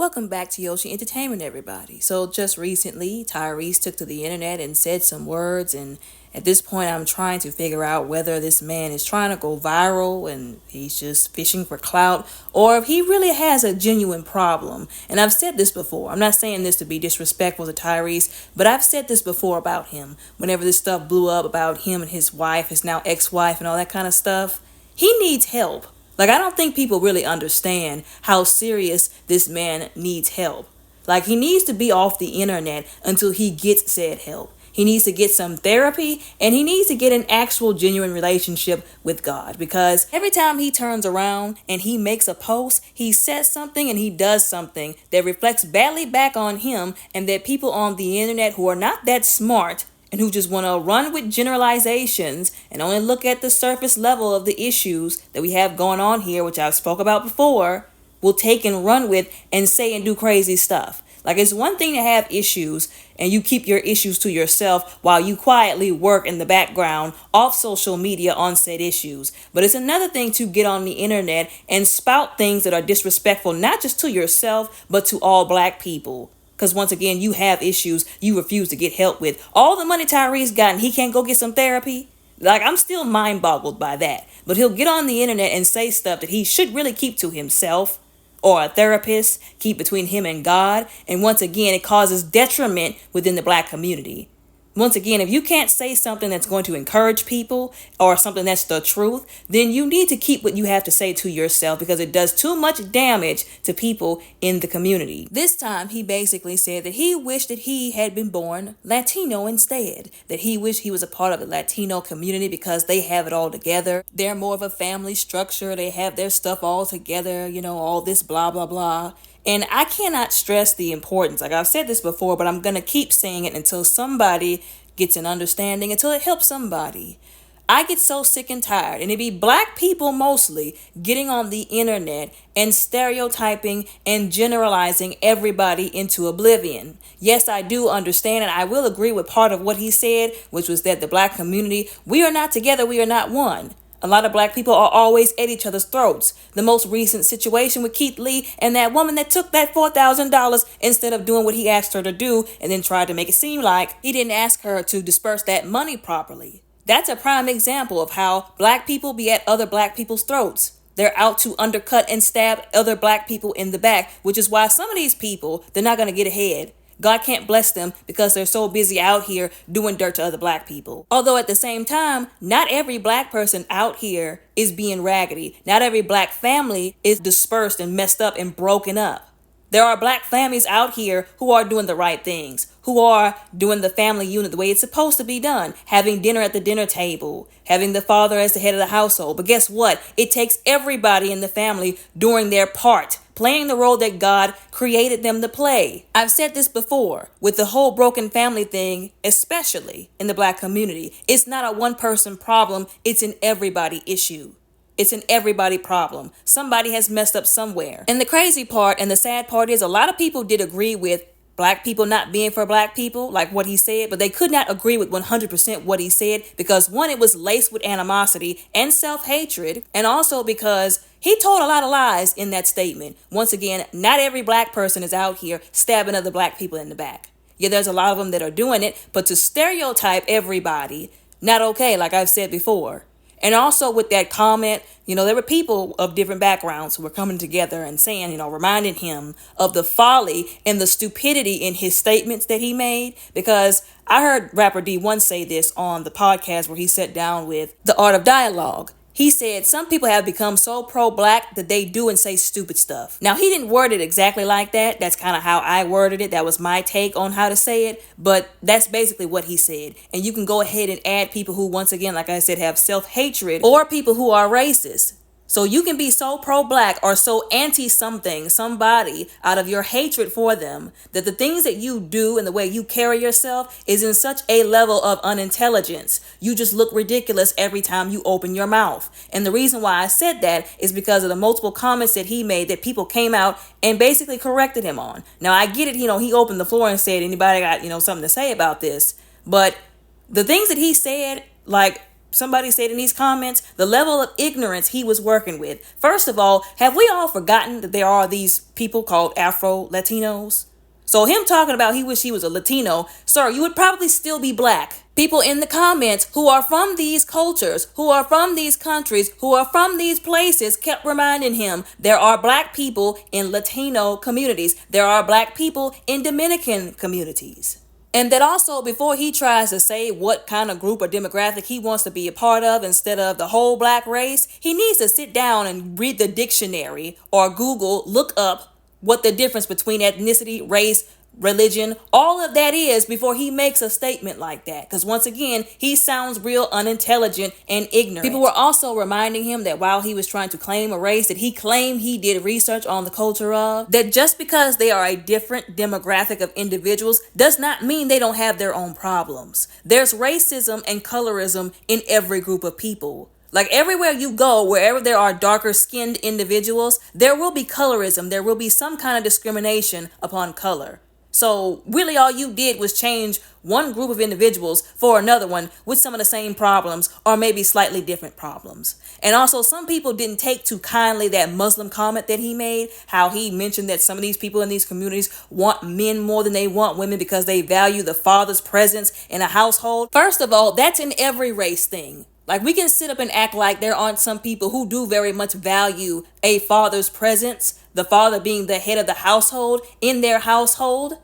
Welcome back to Yoshi Entertainment, everybody. So, just recently, Tyrese took to the internet and said some words, and at this point, I'm trying to figure out whether this man is trying to go viral and he's just fishing for clout, or if he really has a genuine problem. And I've said this before. I'm not saying this to be disrespectful to Tyrese, but I've said this before about him. Whenever this stuff blew up about him and his wife, his now ex-wife, and all that kind of stuff, he needs help. Like, I don't think people really understand how serious this man needs help. Like, he needs to be off the internet until he gets said help. He needs to get some therapy, and he needs to get an actual genuine relationship with God, because every time he turns around and he makes a post, he says something and he does something that reflects badly back on him, and that people on the internet who are not that smart and who just want to run with generalizations and only look at the surface level of the issues that we have going on here, which I've spoke about before, will take and run with and say and do crazy stuff. Like, it's one thing to have issues and you keep your issues to yourself while you quietly work in the background off social media on said issues. But it's another thing to get on the internet and spout things that are disrespectful, not just to yourself, but to all black people. Because once again, you have issues you refuse to get help with. All the money Tyrese got and he can't go get some therapy. Like, I'm still mind boggled by that. But he'll get on the internet and say stuff that he should really keep to himself, or a therapist, keep between him and God. And once again, it causes detriment within the black community. Once again, if you can't say something that's going to encourage people or something that's the truth, then you need to keep what you have to say to yourself, because it does too much damage to people in the community. This time, he basically said that he wished that he had been born Latino instead, that he wished he was a part of the Latino community because they have it all together. They're more of a family structure. They have their stuff all together, all this blah, blah, blah. And I cannot stress the importance. Like, I've said this before, but I'm going to keep saying it until somebody gets an understanding, until it helps somebody. I get so sick and tired, and it be black people mostly getting on the internet and stereotyping and generalizing everybody into oblivion. Yes, I do understand, and I will agree with part of what he said, which was that the black community, we are not together, we are not one. A lot of black people are always at each other's throats. The most recent situation with Keith Lee and that woman that took that $4,000 instead of doing what he asked her to do, and then tried to make it seem like he didn't ask her to disperse that money properly. That's a prime example of how black people be at other black people's throats. They're out to undercut and stab other black people in the back, which is why some of these people, they're not going to get ahead. God can't bless them because they're so busy out here doing dirt to other black people. Although at the same time, not every black person out here is being raggedy. Not every black family is dispersed and messed up and broken up. There are black families out here who are doing the right things, who are doing the family unit the way it's supposed to be done, having dinner at the dinner table, having the father as the head of the household. But guess what? It takes everybody in the family doing their part, playing the role that God created them to play. I've said this before with the whole broken family thing, especially in the black community. It's not a one-person problem. It's an everybody issue. It's an everybody problem. Somebody has messed up somewhere. And the crazy part and the sad part is a lot of people did agree with black people not being for black people, like what he said, but they could not agree with 100% what he said because, one, it was laced with animosity and self-hatred, and also because he told a lot of lies in that statement. Once again, not every black person is out here stabbing other black people in the back. Yeah, there's a lot of them that are doing it, but to stereotype everybody, not okay, like I've said before. And also with that comment, there were people of different backgrounds who were coming together and saying, reminding him of the folly and the stupidity in his statements that he made. Because I heard rapper D1 say this on the podcast where he sat down with The Art of Dialogue. He said some people have become so pro-black that they do and say stupid stuff. Now, he didn't word it exactly like that. That's kind of how I worded it. That was my take on how to say it. But that's basically what he said. And you can go ahead and add people who, once again, like I said, have self-hatred, or people who are racist. So you can be so pro-black or so anti-something, somebody, out of your hatred for them, that the things that you do and the way you carry yourself is in such a level of unintelligence. You just look ridiculous every time you open your mouth. And the reason why I said that is because of the multiple comments that he made that people came out and basically corrected him on. Now, I get it, he opened the floor and said, anybody got, something to say about this? But the things that he said, like, somebody said in these comments, the level of ignorance he was working with. First of all, have we all forgotten that there are these people called Afro-Latinos? So him talking about he wish he was a Latino, sir, you would probably still be black. People in the comments who are from these cultures, who are from these countries, who are from these places kept reminding him there are black people in Latino communities. There are black people in Dominican communities. And that also, before he tries to say what kind of group or demographic he wants to be a part of instead of the whole black race, he needs to sit down and read the dictionary or Google, look up what the difference between ethnicity, race, religion, all of that is before he makes a statement like that. Because once again, he sounds real unintelligent and ignorant. People were also reminding him that while he was trying to claim a race that he claimed he did research on the culture of, that just because they are a different demographic of individuals does not mean they don't have their own problems. There's racism and colorism in every group of people. Like everywhere you go, wherever there are darker skinned individuals, there will be colorism. There will be some kind of discrimination upon color. So really all you did was change one group of individuals for another one with some of the same problems or maybe slightly different problems. And also some people didn't take too kindly that Muslim comment that he made, how he mentioned that some of these people in these communities want men more than they want women because they value the father's presence in a household. First of all, that's an every race thing. Like we can sit up and act like there aren't some people who do very much value a father's presence, the father being the head of the household in their household.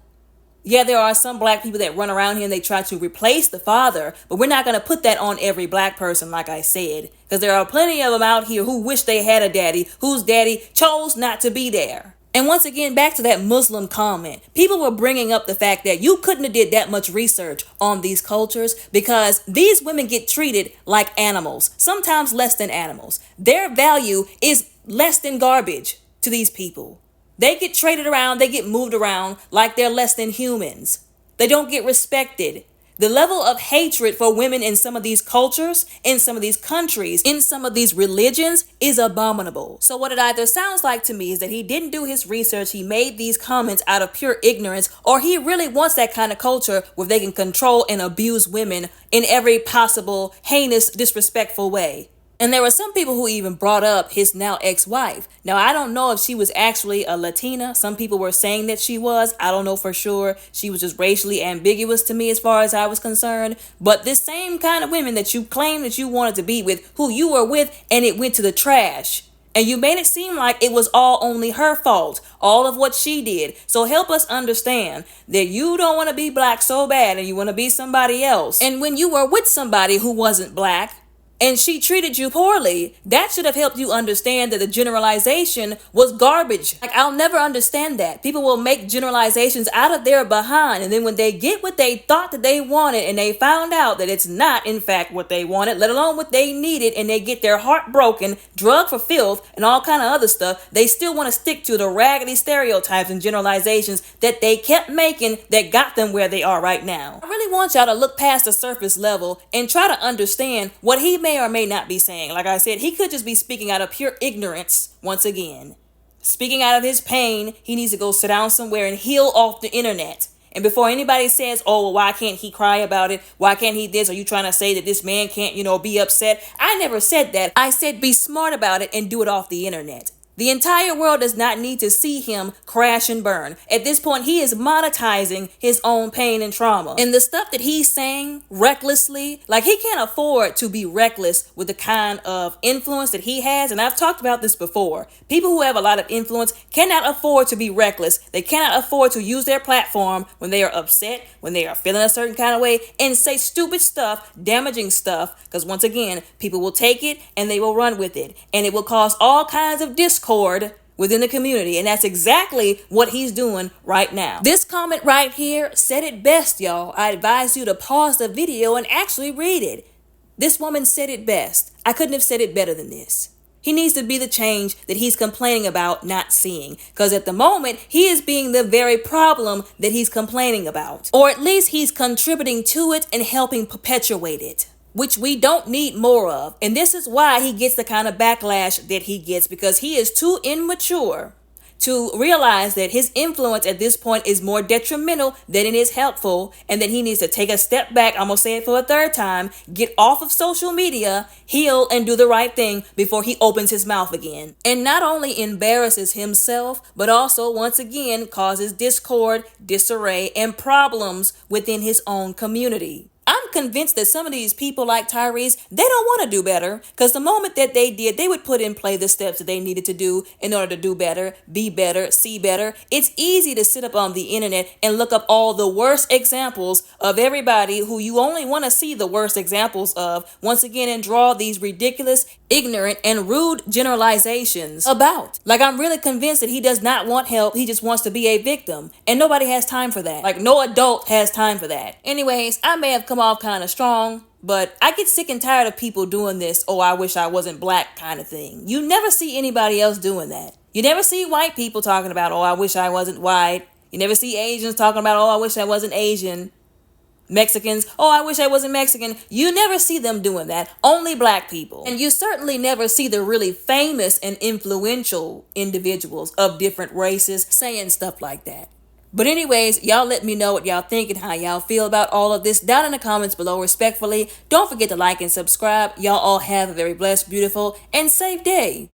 Yeah, there are some black people that run around here and they try to replace the father, but we're not going to put that on every black person, like I said, because there are plenty of them out here who wish they had a daddy whose daddy chose not to be there. And once again, back to that Muslim comment, people were bringing up the fact that you couldn't have did that much research on these cultures because these women get treated like animals, sometimes less than animals. Their value is less than garbage to these people. They get traded around, they get moved around like they're less than humans. They don't get respected. The level of hatred for women in some of these cultures, in some of these countries, in some of these religions is abominable. So what it either sounds like to me is that he didn't do his research, he made these comments out of pure ignorance, or he really wants that kind of culture where they can control and abuse women in every possible heinous, disrespectful way. And there were some people who even brought up his now ex-wife. Now, I don't know if she was actually a Latina. Some people were saying that she was. I don't know for sure. She was just racially ambiguous to me as far as I was concerned. But this same kind of women that you claim that you wanted to be with, who you were with, and it went to the trash. And you made it seem like it was all only her fault, all of what she did. So help us understand that you don't want to be black so bad and you want to be somebody else. And when you were with somebody who wasn't black, and she treated you poorly, that should have helped you understand that the generalization was garbage. Like, I'll never understand that. People will make generalizations out of their behind, and then when they get what they thought that they wanted and they found out that it's not in fact what they wanted, let alone what they needed, and they get their heart broken, drugged for filth, and all kind of other stuff, they still want to stick to the raggedy stereotypes and generalizations that they kept making that got them where they are right now. I really want y'all to look past the surface level and try to understand what he may or may not be saying. Like I said, he could just be speaking out of pure ignorance once again. Speaking out of his pain, he needs to go sit down somewhere and heal off the internet. And before anybody says, oh, well, why can't he cry about it? Why can't he this? Are you trying to say that this man can't, be upset? I never said that. I said be smart about it and do it off the internet. The entire world does not need to see him crash and burn. At this point, he is monetizing his own pain and trauma. And the stuff that he's saying recklessly, like he can't afford to be reckless with the kind of influence that he has. And I've talked about this before. People who have a lot of influence cannot afford to be reckless. They cannot afford to use their platform when they are upset, when they are feeling a certain kind of way, and say stupid stuff, damaging stuff. Because once again, people will take it and they will run with it. And it will cause all kinds of discord within the community, and that's exactly what he's doing right now. This comment right here said it best, y'all. I advise you to pause the video and actually read it. This woman said it best. I couldn't have said it better than this. He needs to be the change that he's complaining about not seeing, because at the moment he is being the very problem that he's complaining about, or at least he's contributing to it and helping perpetuate it, which we don't need more of. And this is why he gets the kind of backlash that he gets, because he is too immature to realize that his influence at this point is more detrimental than it is helpful, and that he needs to take a step back. I'm gonna say it for a third time: get off of social media, heal, and do the right thing before he opens his mouth again. And not only embarrasses himself, but also once again causes discord, disarray, and problems within his own community. I'm convinced that some of these people like Tyrese, they don't want to do better, because the moment that they did, they would put in play the steps that they needed to do in order to do better, be better, see better. It's easy to sit up on the internet and look up all the worst examples of everybody who you only want to see the worst examples of, once again, and draw these ridiculous, ignorant, and rude generalizations about. Like, I'm really convinced that he does not want help. He just wants to be a victim. And nobody has time for that. Like, no adult has time for that. Anyways, I may have come off kind of strong, but I get sick and tired of people doing this, oh, I wish I wasn't black kind of thing. You never see anybody else doing that. You never see white people talking about, oh, I wish I wasn't white. You never see Asians talking about, oh, I wish I wasn't Asian. Mexicans, oh, I wish I wasn't Mexican. You never see them doing that. Only black people. And you certainly never see the really famous and influential individuals of different races saying stuff like that. But anyways, y'all let me know what y'all think and how y'all feel about all of this down in the comments below respectfully. Don't forget to like and subscribe. Y'all all have a very blessed, beautiful, and safe day.